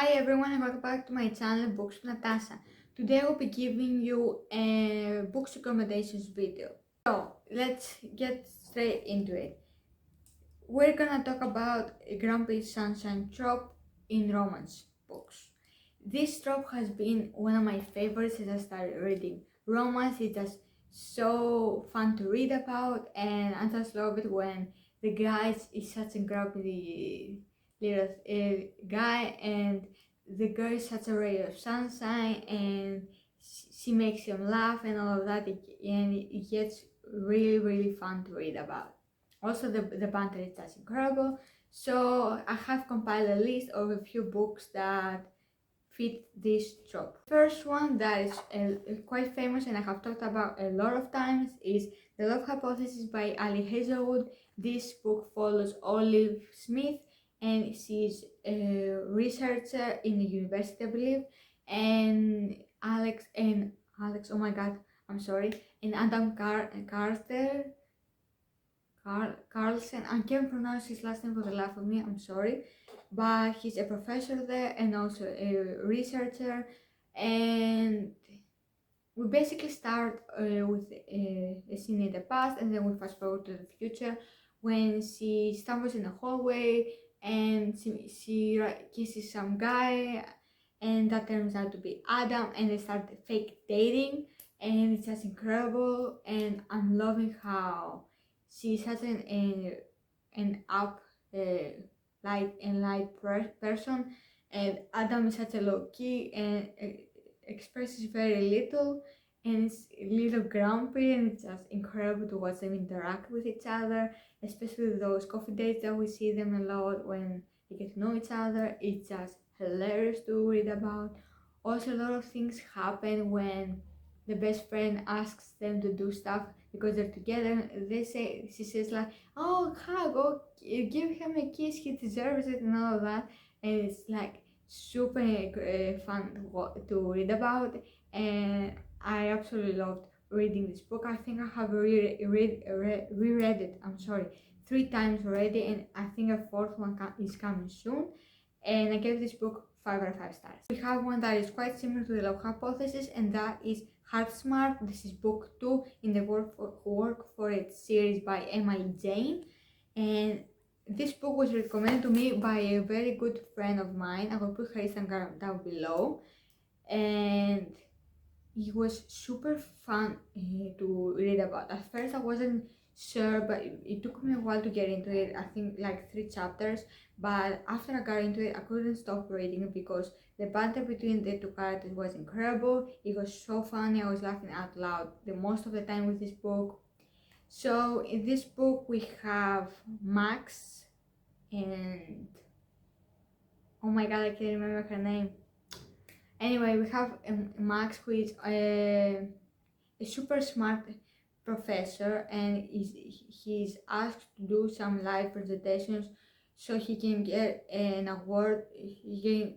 Hi everyone and welcome back to my channel Books with Natasha. Today I will be giving you a books recommendations video. So let's get straight into it. We're gonna talk about Grumpy Sunshine trope in romance books. This trope has been one of my favorites since I started reading romance. It's just so fun to read about, and I just love it when the guy is such a grumpy little guy, and the girl is such a ray of sunshine, and she makes him laugh and all of that, and it gets really fun to read about. Also, the banter is just incredible. So I have compiled a list of a few books that fit this trope. First one that is quite famous and I have talked about a lot of times is The Love Hypothesis by Ali Hazelwood. This book follows Olive Smith, and she's a researcher in the university, I believe, and Alex, oh my god, I'm sorry, and Adam Carlsen, I can't pronounce his last name for the life of me, I'm sorry, but he's a professor there and also a researcher, and we basically start with a scene in the past, and then we fast forward to the future when she stumbles in a hallway and she kisses some guy, and that turns out to be Adam, and they start fake dating, and it's just incredible, and I'm loving how she's such an up light person, and Adam is such a low key and expresses very little, and it's a little grumpy, and it's just incredible to watch them interact with each other, especially those coffee dates that we see them a lot when they get to know each other. It's just hilarious to read about. Also, a lot of things happen when the best friend asks them to do stuff because they're together. She says like, oh, hug, oh, give him a kiss, he deserves it, and all of that, and it's like super fun to read about, and I absolutely loved reading this book. I think I have reread it, I'm sorry, 3 times already, and I think a 4th one is coming soon, and I gave this book 5 out of 5 stars. We have one that is quite similar to The Love Hypothesis, and that is Heart Smart. This is book 2 in the Work for It series by Emily Jane, and this book was recommended to me by a very good friend of mine. I will put her Instagram down below, and it was super fun to read about. At first I wasn't sure, but it took me a while to get into it. I think like 3 chapters, but after I got into it I couldn't stop reading it because the banter between the 2 characters was incredible. It was so funny. I was laughing out loud the most of the time with this book. So in this book we have Max and oh my god, I can't remember her name. Anyway, we have Max, who is a super smart professor, and he's asked to do some live presentations so he can get an award. He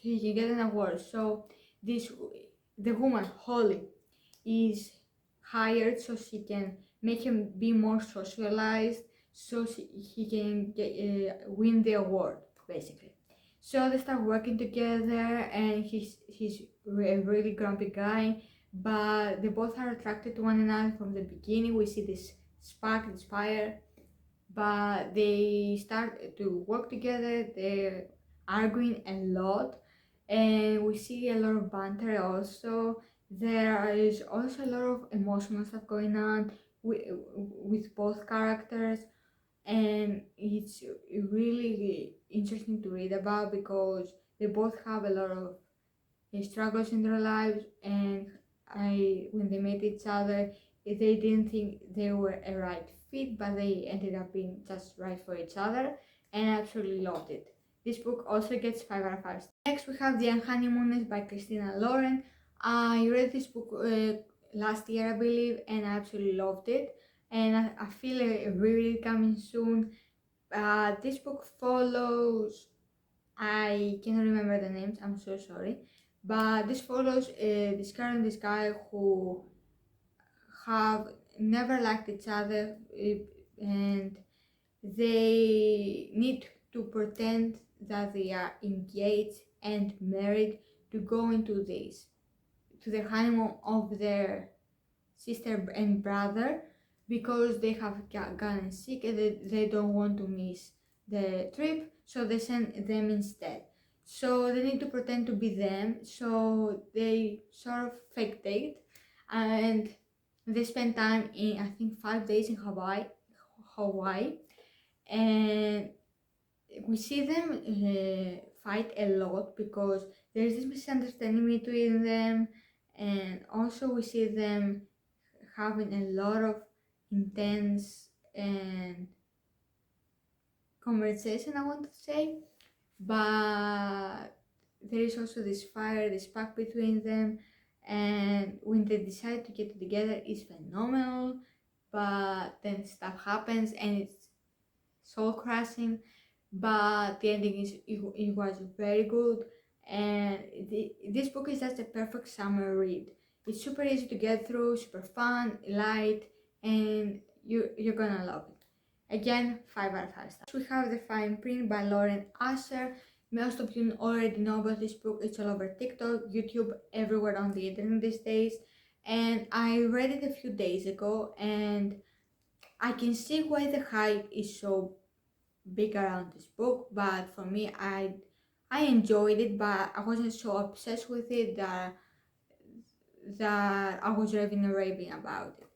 can get an award. So the woman Holly is hired so she can make him be more socialized, so he can win the award basically. So they start working together, and he's a really grumpy guy, but they both are attracted to one another from the beginning. We see this spark, this fire, but they start to work together. They're arguing a lot, and we see a lot of banter also. There is also a lot of emotional stuff going on with both characters, and it's really interesting to read about because they both have a lot of struggles in their lives, and when they met each other they didn't think they were a right fit, but they ended up being just right for each other, and I absolutely loved it. This book also gets 5 out of 5 stars. Next we have The Unhoneymooners by Christina Lauren. I read this book last year, I believe, and I absolutely loved it, and I feel a reread coming soon. This book follows, I cannot remember the names, I'm so sorry, but this follows this girl and this guy who have never liked each other, and they need to pretend that they are engaged and married to go into this, to the honeymoon of their sister and brother, because they have gotten sick and they don't want to miss the trip, so they send them instead. So they need to pretend to be them, so they sort of fake date, and they spend time in, I think, 5 days in Hawaii, and we see them fight a lot because there's this misunderstanding between them, and also we see them having a lot of intense and conversation, I want to say, but there is also this fire, this spark between them, and when they decide to get together, it's phenomenal. But then stuff happens and it's soul crushing. But the ending it was very good, and this book is just a perfect summer read. It's super easy to get through, super fun, light, and you're gonna love it. Again, 5 out of 5 stars. We have The Fine Print by Lauren Asher. Most of you already know about this book. It's all over TikTok, YouTube, everywhere on the internet these days. And I read it a few days ago, and I can see why the hype is so big around this book. But for me, I enjoyed it, but I wasn't so obsessed with it that I was raving and raving about it.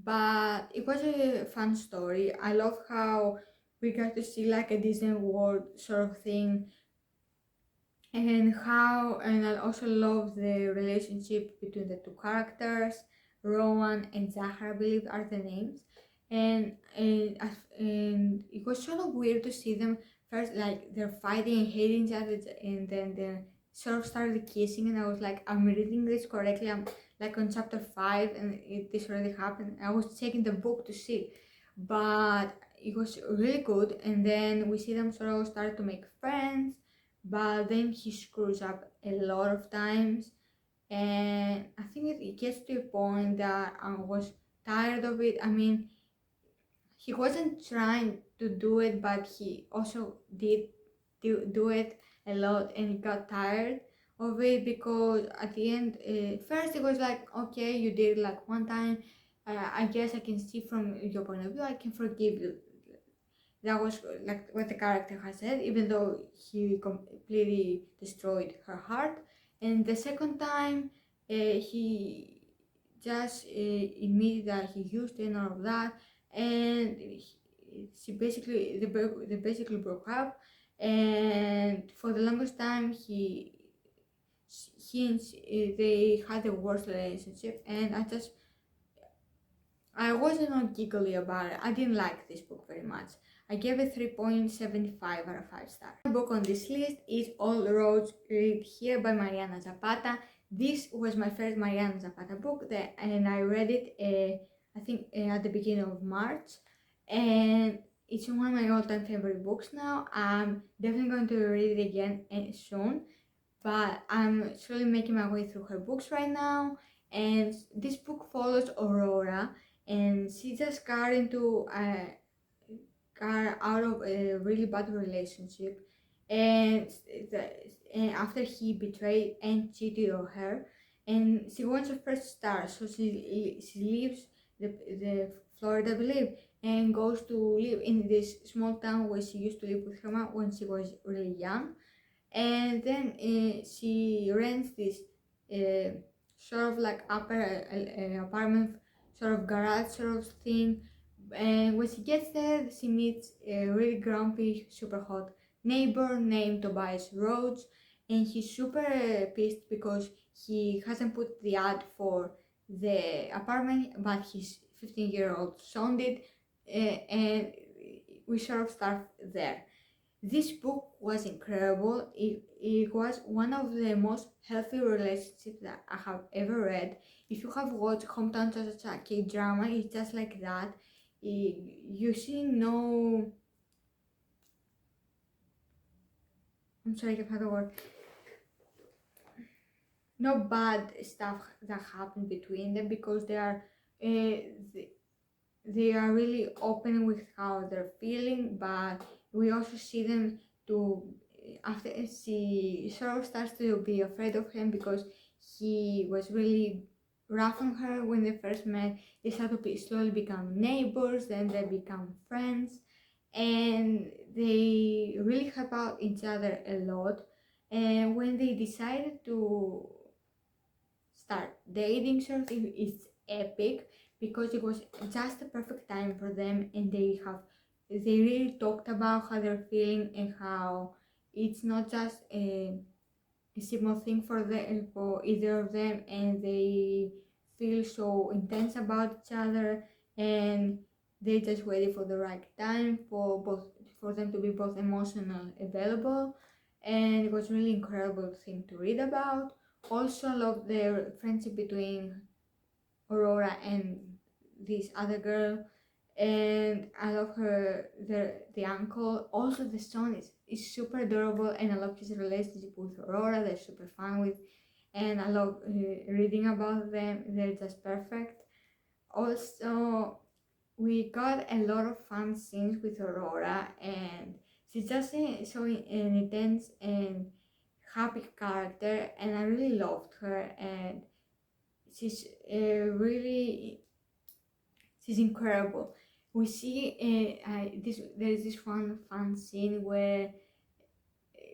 But it was a fun story. I love how we got to see like a Disney World sort of thing, and I also love the relationship between the two characters, Rowan and Zahar, I believe are the names. And it was sort of weird to see them first, like they're fighting and hating each other, and then they sort of started kissing, and I was like, I'm reading this correctly, I'm like on chapter 5 and this already happened. I was checking the book to see, but it was really good. And then we see them sort of start to make friends, but then he screws up a lot of times, and I think it gets to a point that I was tired of it. I mean, he wasn't trying to do it, but he also did do it a lot, and he got tired of it because at the end, first it was like, okay, you did it like one time, I guess I can see from your point of view, I can forgive you. That was like what the character has said, even though he completely destroyed her heart. And the second time, he just admitted that he used it and all of that, and they basically broke up. And for the longest time, they had the worst relationship, and I wasn't not giggly about it. I didn't like this book very much. I gave it 3.75 out of 5 stars. The book on this list is All Roads Lead Here by Mariana Zapata. This was my first Mariana Zapata book, and I read it, I think, at the beginning of March. And it's one of my all-time favorite books now. I'm definitely going to read it again soon, but I'm slowly making my way through her books right now. And this book follows Aurora, and she just got out of a really bad relationship, and, and after he betrayed and cheated on her, and she wants her first star, so she leaves the Florida, I believe, and goes to live in this small town where she used to live with her mom when she was really young. And then she rents this sort of like upper apartment, sort of garage sort of thing. And when she gets there, she meets a really grumpy, super hot neighbor named Tobias Rhodes, and he's super pissed because he hasn't put the ad for the apartment, but his 15-year-old son did, and we sort of start there. This book was incredible. It was one of the most healthy relationships that I have ever read. If you have watched Hometown Cha-Cha-Cha K-drama, it's just like that. You see no... I'm sorry, I can't find the word. No bad stuff that happened between them, because they are really open with how they're feeling, but we also see them to after she sort of starts to be afraid of him because he was really rough on her when they first met. They start to slowly become neighbors, then they become friends, and they really help out each other a lot. And when they decided to start dating, sort of, it's epic because it was just the perfect time for them, and they really talked about how they're feeling and how it's not just a simple thing for either of them, and they feel so intense about each other, and they just waited for the right time for them to be both emotional available, and it was really incredible thing to read about. Also, I love the friendship between Aurora and this other girl, and I love the uncle. Also, the son is super adorable, and I love his relationship with Aurora. They're super fun with, and I love reading about them. They're just perfect. Also, we got a lot of fun scenes with Aurora, and she's just so an intense and happy character, and I really loved her, and she's she's incredible. We see there is this one fun scene where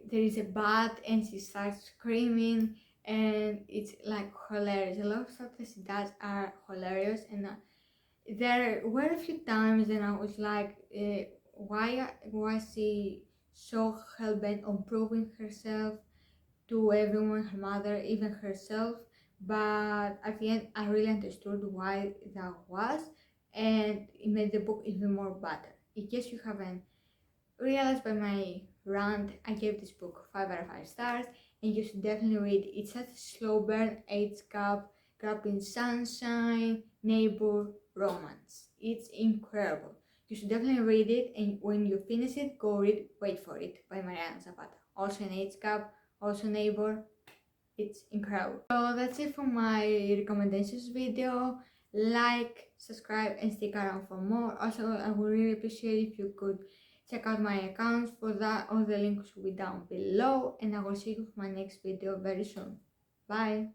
there is a bat and she starts screaming, and it's like hilarious. A lot of stuff that she does are hilarious, and there were a few times and I was like, why was she so hell-bent on proving herself to everyone, her mother, even herself? But at the end I really understood why that was, and it made the book even more better. In case you haven't realized by my rant, I gave this book 5 out of 5 stars, and you should definitely read it. It's such a slow burn, age gap, grabbing sunshine, neighbor romance. It's incredible. You should definitely read it, and when you finish it, go read Wait for It by Mariana Zapata. Also an age gap, also neighbor. It's incredible. So that's it for my recommendations video. Like, subscribe, and stick around for more. Also, I would really appreciate if you could check out my accounts. For that, all the links will be down below, and I will see you for my next video very soon. Bye.